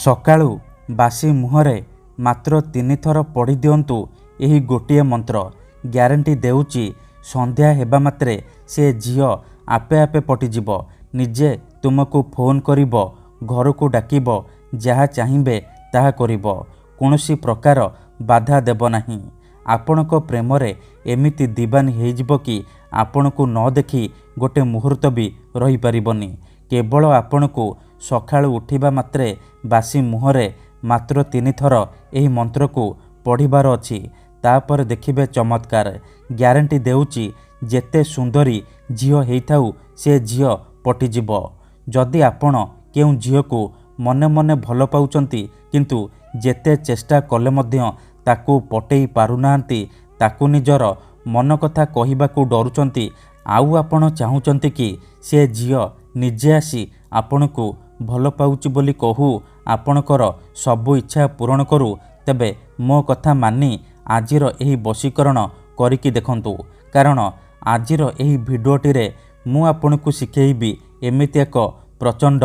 ସକାଳୁ ବାସି ମୁହଁରେ ମାତ୍ର 3 ଥର ପଢ଼ି ଦିଅନ୍ତୁ ଏହି ଗୋଟିଏ ମନ୍ତ୍ର। ଗ୍ୟାରେଣ୍ଟି ଦେଉଛି ସନ୍ଧ୍ୟା ହେବା ମାତ୍ରେ ସେ ଝିଅ ଆପେ ଆପେ ପଟିଯିବ। ନିଜେ ତୁମକୁ ଫୋନ୍ କରିବ, ଘରକୁ ଡାକିବ, ଯାହା ଚାହିଁବେ ତାହା କରିବ। କୌଣସି ପ୍ରକାର ବାଧା ଦେବ ନାହିଁ। ଆପଣଙ୍କ ପ୍ରେମରେ ଏମିତି ଦିବାନୀ ହେଇଯିବ କି ଆପଣଙ୍କୁ ନ ଦେଖି ଗୋଟେ ମୁହୂର୍ତ୍ତ ବି ରହିପାରିବନି। କେବଳ ଆପଣଙ୍କୁ ସକାଳୁ ଉଠିବା ମାତ୍ରେ ବାସି ମୁହଁରେ ମାତ୍ର 3 ଥର ଏହି ମନ୍ତ୍ରକୁ ପଢ଼ିବାର ଅଛି। ତାପରେ ଦେଖିବେ ଚମତ୍କାର। ଗ୍ୟାରେଣ୍ଟି ଦେଉଛି ଯେତେ ସୁନ୍ଦରୀ ଝିଅ ହେଇଥାଉ ସେ ଝିଅ ପଟିଯିବ। ଯଦି ଆପଣ କେଉଁ ଝିଅକୁ ମନେ ମନେ ଭଲ ପାଉଛନ୍ତି କିନ୍ତୁ ଯେତେ ଚେଷ୍ଟା କଲେ ମଧ୍ୟ ତାକୁ ପଟେଇ ପାରୁନାହାନ୍ତି, ତାକୁ ନିଜର ମନ କଥା କହିବାକୁ ଡରୁଛନ୍ତି, ଆଉ ଆପଣ ଚାହୁଁଛନ୍ତି କି ସେ ଝିଅ ନିଜେ ଆସି ଆପଣଙ୍କୁ ଭଲ ପାଉଛି ବୋଲି କହୁ, ଆପଣଙ୍କର ସବୁ ଇଚ୍ଛା ପୂରଣ କରୁ, ତେବେ ମୋ କଥା ମାନି ଆଜିର ଏହି ବଶୀକରଣ କରିକି ଦେଖନ୍ତୁ। କାରଣ ଆଜିର ଏହି ଭିଡ଼ିଓଟିରେ ମୁଁ ଆପଣଙ୍କୁ ଶିଖେଇବି ଏମିତି ଏକ ପ୍ରଚଣ୍ଡ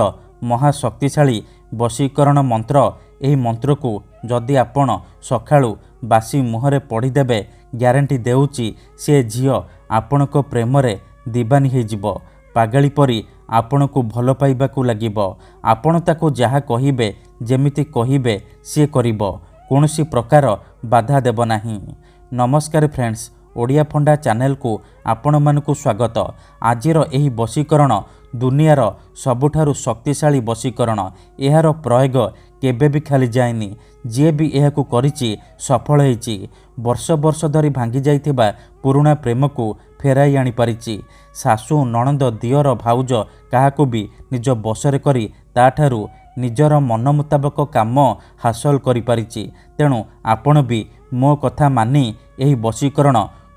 ମହାଶକ୍ତିଶାଳୀ ବଶୀକରଣ ମନ୍ତ୍ର। ଏହି ମନ୍ତ୍ରକୁ ଯଦି ଆପଣ ସକାଳୁ ବାସି ମୁହଁରେ ପଢ଼ିଦେବେ, ଗ୍ୟାରେଣ୍ଟି ଦେଉଛି ସେ ଝିଅ ଆପଣଙ୍କ ପ୍ରେମରେ ଦିବାନୀ ହେଇଯିବ। ପାଗଳି ପରି ଆପଣଙ୍କୁ ଭଲ ପାଇବାକୁ ଲାଗିବ। ଆପଣ ତାକୁ ଯାହା କହିବେ, ଯେମିତି କହିବେ ସିଏ କରିବ। କୌଣସି ପ୍ରକାର ବାଧା ଦେବ ନାହିଁ। ନମସ୍କାର ଫ୍ରେଣ୍ଡସ୍, ଓଡ଼ିଆ ଫଣ୍ଡା ଚ୍ୟାନେଲକୁ ଆପଣମାନଙ୍କୁ ସ୍ୱାଗତ। ଆଜିର ଏହି ବଶୀକରଣ ଦୁନିଆର ସବୁଠାରୁ ଶକ୍ତିଶାଳୀ ବଶୀକରଣ। ଏହାର ପ୍ରୟୋଗ କେବେ ବି ଖାଲି ଯାଏନି। ଯିଏ ବି ଏହାକୁ କରିଛି ସଫଳ ହେଇଛି। ବର୍ଷ ବର୍ଷ ଧରି ଭାଙ୍ଗି ଯାଇଥିବା ପୁରୁଣା ପ୍ରେମକୁ ଫେରାଇ ଆଣିପାରିଛି। ଶାଶୁ, ନଣନ୍ଦ, ଦିଅର, ଭାଉଜ କାହାକୁ ବି ନିଜ ବଶରେ କରି ତାଠାରୁ ନିଜର ମନ ମୁତାବକ କାମ ହାସଲ କରିପାରିଛି। ତେଣୁ ଆପଣ ବି ମୋ କଥା ମାନି ଏହି ବଶୀକରଣ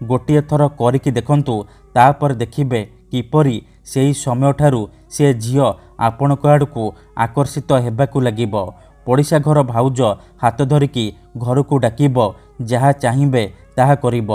ଗୋଟିଏ ଥର କରିକି ଦେଖନ୍ତୁ। ତାପରେ ଦେଖିବେ କିପରି ସେହି ସମୟଠାରୁ ସେ ଝିଅ ଆପଣଙ୍କ ଆଡ଼କୁ ଆକର୍ଷିତ ହେବାକୁ ଲାଗିବ। ପଡ଼ିଶା ଘର ଭାଉଜ ହାତ ଧରିକି ଘରକୁ ଡାକିବ, ଯାହା ଚାହିଁବେ ତାହା କରିବ।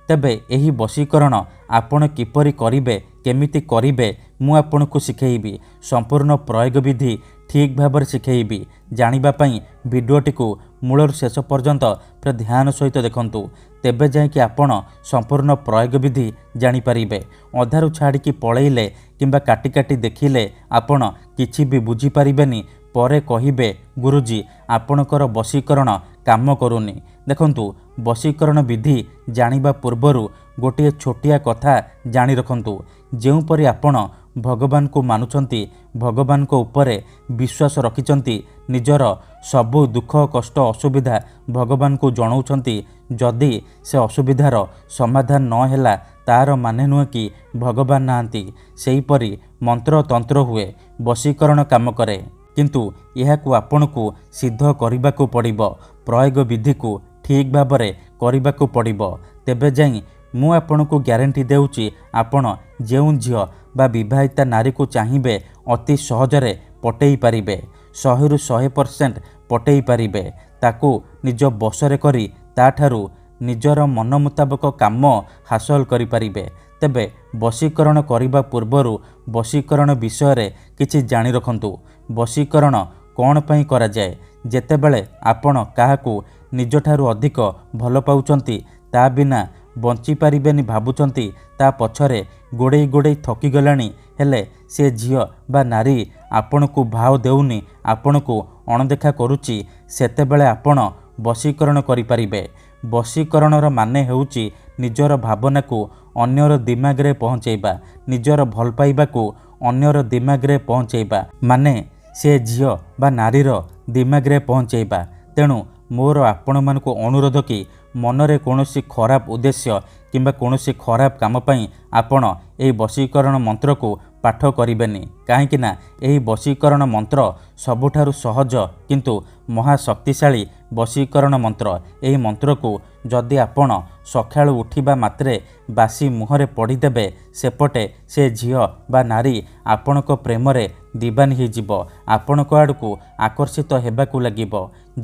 ତେବେ ଏହି ବଶୀକରଣ ଆପଣ କିପରି କରିବେ, କେମିତି କରିବେ, ମୁଁ ଆପଣଙ୍କୁ ଶିଖେଇବି। ସମ୍ପୂର୍ଣ୍ଣ ପ୍ରୟୋଗ ବିଧି ଠିକ୍ ଭାବରେ ଶିଖେଇବି। ଜାଣିବା ପାଇଁ ଭିଡ଼ିଓଟିକୁ ମୂଳରୁ ଶେଷ ପର୍ଯ୍ୟନ୍ତ ପୁରା ଧ୍ୟାନ ସହିତ ଦେଖନ୍ତୁ। ତେବେ ଯାଇକି ଆପଣ ସମ୍ପୂର୍ଣ୍ଣ ପ୍ରୟୋଗ ବିଧି ଜାଣିପାରିବେ। ଅଧାରୁ ଛାଡ଼ିକି ପଳେଇଲେ କିମ୍ବା କାଟି କାଟି ଦେଖିଲେ ଆପଣ କିଛି ବି ବୁଝିପାରିବେନି। ପରେ କହିବେ ଗୁରୁଜୀ ଆପଣଙ୍କର ବଶୀକରଣ କାମ କରୁନି। ଦେଖନ୍ତୁ, ବଶୀକରଣ ବିଧି ଜାଣିବା ପୂର୍ବରୁ ଗୋଟିଏ ଛୋଟିଆ କଥା ଜାଣି ରଖନ୍ତୁ। ଯେଉଁପରି ଆପଣ ଭଗବାନଙ୍କୁ ମାନୁଛନ୍ତି, ଭଗବାନଙ୍କ ଉପରେ ବିଶ୍ୱାସ ରଖିଛନ୍ତି, ନିଜର ସବୁ ଦୁଃଖ କଷ୍ଟ ଅସୁବିଧା ଭଗବାନଙ୍କୁ ଜଣାଉଛନ୍ତି, ଯଦି ସେ ଅସୁବିଧାର ସମାଧାନ ନ ହେଲା ତାହାର ମାନେ ନୁହେଁ କି ଭଗବାନ ନାହାନ୍ତି। ସେହିପରି ମନ୍ତ୍ର ତନ୍ତ୍ର ହୁଏ, ବଶୀକରଣ କାମ କରେ, କିନ୍ତୁ ଏହାକୁ ଆପଣଙ୍କୁ ସିଦ୍ଧ କରିବାକୁ ପଡ଼ିବ। ପ୍ରୟୋଗ ବିଧିକୁ ଠିକ୍ ଭାବରେ କରିବାକୁ ପଡ଼ିବ। ତେବେ ଯାଇ ମୁଁ ଆପଣଙ୍କୁ ଗ୍ୟାରେଣ୍ଟି ଦେଉଛି ଆପଣ ଯେଉଁ ଝିଅ ବା ବିବାହିତା ନାରୀକୁ ଚାହିଁବେ ଅତି ସହଜରେ ପଟେଇ ପାରିବେ। 100ରୁ 100% ପଟେଇ ପାରିବେ। ତାକୁ ନିଜ ବଶରେ କରି ତାଠାରୁ ନିଜର ମନ ମୁତାବକ କାମ ହାସଲ କରିପାରିବେ। ତେବେ ବଶୀକରଣ କରିବା ପୂର୍ବରୁ ବଶୀକରଣ ବିଷୟରେ କିଛି ଜାଣି ରଖନ୍ତୁ। ବଶୀକରଣ କ'ଣ ପାଇଁ କରାଯାଏ? ଯେତେବେଳେ ଆପଣ କାହାକୁ ନିଜଠାରୁ ଅଧିକ ଭଲ ପାଉଛନ୍ତି, ତା ବିନା ବଞ୍ଚିପାରିବେନି ଭାବୁଛନ୍ତି, ତା ପଛରେ ଗୋଡ଼େଇ ଗୋଡ଼େଇ ଥକିଗଲାଣି, ହେଲେ ସେ ଝିଅ ବା ନାରୀ ଆପଣଙ୍କୁ ଭାव ଦେଉନି, ଆପଣଙ୍କୁ ଅଣଦେଖା କରୁଛି, ସେତେବେଳେ ଆପଣ ବଶୀକରଣ କରିପାରିବେ। ବଶୀକରଣର ମାନେ ହେଉଛି ନିଜର ଭାବନାକୁ ଅନ୍ୟର ଦିମାଗରେ ପହଞ୍ଚାଇବା, ନିଜର ଭଲ ପାଇବାକୁ ଅନ୍ୟର ଦିମାଗରେ ପହଞ୍ଚାଇବା, ମାନେ ସେ ଝିଅ ବା ନାରୀର ଦିମାଗରେ ପହଞ୍ଚାଇବା। ତେଣୁ ମୋର ଆପଣମାନଙ୍କୁ ଅନୁରୋଧ କି ମନରେ କୌଣସି ଖରାପ ଉଦ୍ଦେଶ୍ୟ କିମ୍ବା କୌଣସି ଖରାପ କାମ ପାଇଁ ଆପଣ ଏହି ବଶୀକରଣ ମନ୍ତ୍ରକୁ ପାଠ କରିବେନି। କାହିଁକି ନା ଏହି ବଶୀକରଣ ମନ୍ତ୍ର ସବୁଠାରୁ ସହଜ କିନ୍ତୁ ମହାଶକ୍ତିଶାଳୀ ବଶୀକରଣ ମନ୍ତ୍ର। ଏହି ମନ୍ତ୍ରକୁ ଯଦି ଆପଣ ସକାଳୁ ଉଠିବା ମାତ୍ରେ ବାସି ମୁହଁରେ ପଢ଼ିଦେବେ, ସେପଟେ ସେ ଝିଅ ବା ନାରୀ ଆପଣଙ୍କ ପ୍ରେମରେ ଦିବାନୀ ହେଇଯିବ। ଆପଣଙ୍କ ଆଡ଼କୁ ଆକର୍ଷିତ ହେବାକୁ ଲାଗିବ।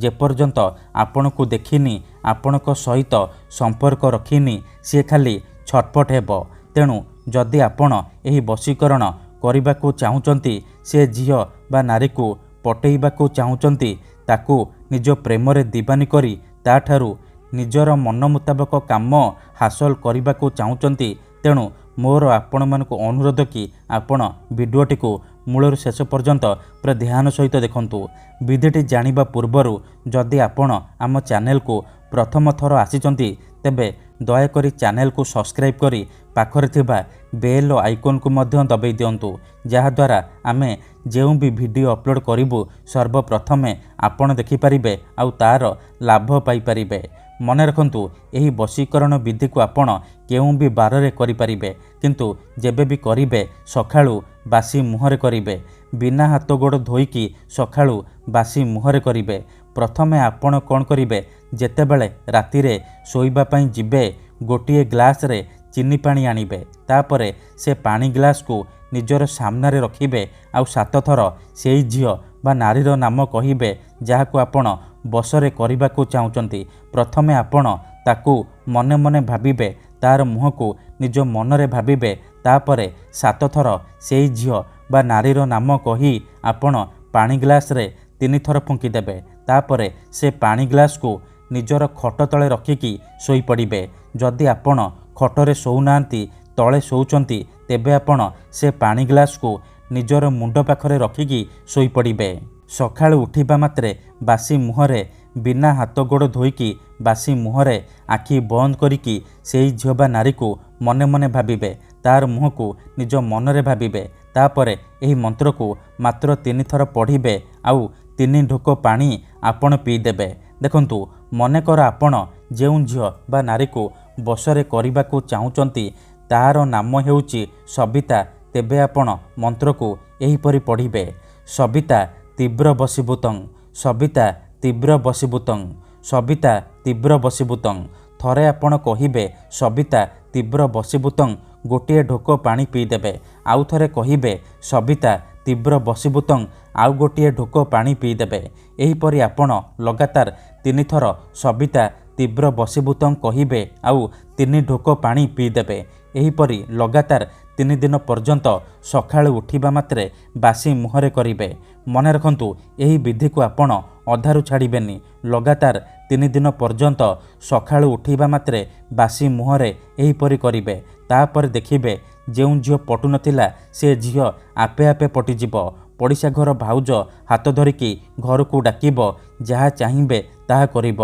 ଯେପର୍ଯ୍ୟନ୍ତ ଆପଣଙ୍କୁ ଦେଖିନି, ଆପଣଙ୍କ ସହିତ ସମ୍ପର୍କ ରଖିନି, ସିଏ ଖାଲି ଛଟପଟ ହେବ। ତେଣୁ ଯଦି ଆପଣ ଏହି ବଶୀକରଣ କରିବାକୁ ଚାହୁଁଛନ୍ତି, ସେ ଝିଅ ବା ନାରୀକୁ पटेइबाकू चाहुचंती ताकू निज प्रेमरे दीवानी करी ताठारू निजर मन मुताबक काम हासिल करने चाहूँगी। तेणु मोर आपण मानक अनुरोध कि आपण भिडियोटी को मूलर शेष पर्यंत पूरा ध्यान सहित देखंतु। विधिटी जानिबा पूर्वरु जदि आपण आम चैनल को प्रथम थर आसीचंती तेबे दयाकोरी चैनल को सब्सक्राइब करी पाखरे थिबा बेल आइकन को मध्य दबाई दियंतु, जहाद्वारा आमे जेउ भी वीडियो अपलोड करिबु सर्वप्रथमे आपण देखि परिबे आउ तार लाभ पाई परिबे। मने रखंतु एही वशीकरण विधि को आपण केउ भी बारे करि परिबे, किंतु जेबे भी करिबे सखाळु बासी मुहरे करिबे। बिना हाथ गोड़ धोईकी सखाळु बासी मुहरे करिबे। प्रथमे आपण कोन करिबे, जेतेबेले रातिरे सोइबा पई जिबे गोटिए ग्लास रे चीनी पानी आनिबे। तापरे से पानी ग्लास को निजर सामने रखिबे आउ 7 थर सेई झियो बा नारीर नाम कहिबे जहाको आपण बसरे करबाकू चाहुचंती। प्रथमे आपण ताकू मने मने भाबिबे, तार मुह को निज मनरे भाबिबे। तापरे 7 थर सेई झियो बा नारीर नाम कही आपण पानी ग्लास रे 3 थर फुंकी देबे। तापरे से पानी ग्लास को निजर खट तले रखिकी सोई पड़िबे। जदि आपण खटरे सोउनांती तले सोउचंती तेबे आपण से पानी ग्लास को निजर मुंड पाखरे रखिकी सोई पड़िबे। सखाळु उठिबा मात्रे बासी मुहरे बिना हाथ गोड़ धोईकी बासी मुहरे आखि बंद करिकी सेई झियो बा नारी को मने मने भाबिबे, तार मुह को निज मनरे भाबिबे। तापरे एही मंत्र को मात्र 3 थर पढ़िबे आउ 3 ढोक पानी आपण पी देबे। देखंतु मनेकर आपण जेउ झियो बा नारी को बसरे करबाकू चाहुचंती तार नाम हेउची सविता, तेबे आपण मंत्र को एहीपरि पढ़िबे। सविता तीव्र बसीभूतं, सविता तीव्र बसीभूतं, सविता तीव्र बसीभूतं। थरे आपण कहिबे सविता तीव्र बसीभूतं, गोटे ढोक पानी पी देबे। आउ थरे कहिबे सविता तीव्र बसीभूतं, आउ गोटे ढोक पानी पी देबे। एहीपरि आपण लगातार 3 थर सविता तीव्र बसीभूतं कहिबे आउ 3 ढोक पानी पी देबे। एहीपरि लगातार 3 दिन पर्यंत सखाळु उठिबा मात्रे बासी मुहरे करिबे। मने रखंतु एही विधि को आपण अधारु छाड़िबेनी। लगातार 3 दिन पर्यंत सखाळु उठिबा मात्रे बासी मुहरे एहीपरि करिबे। तापर देखिबे जेउ झियो पटु नथिला से झियो आपे आपे पटिजिब। पड़िशा घर भाउज हाथ धरिकी घर को डाकिब, जहा चाहिबे ताहा करिब।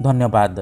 धन्यवाद।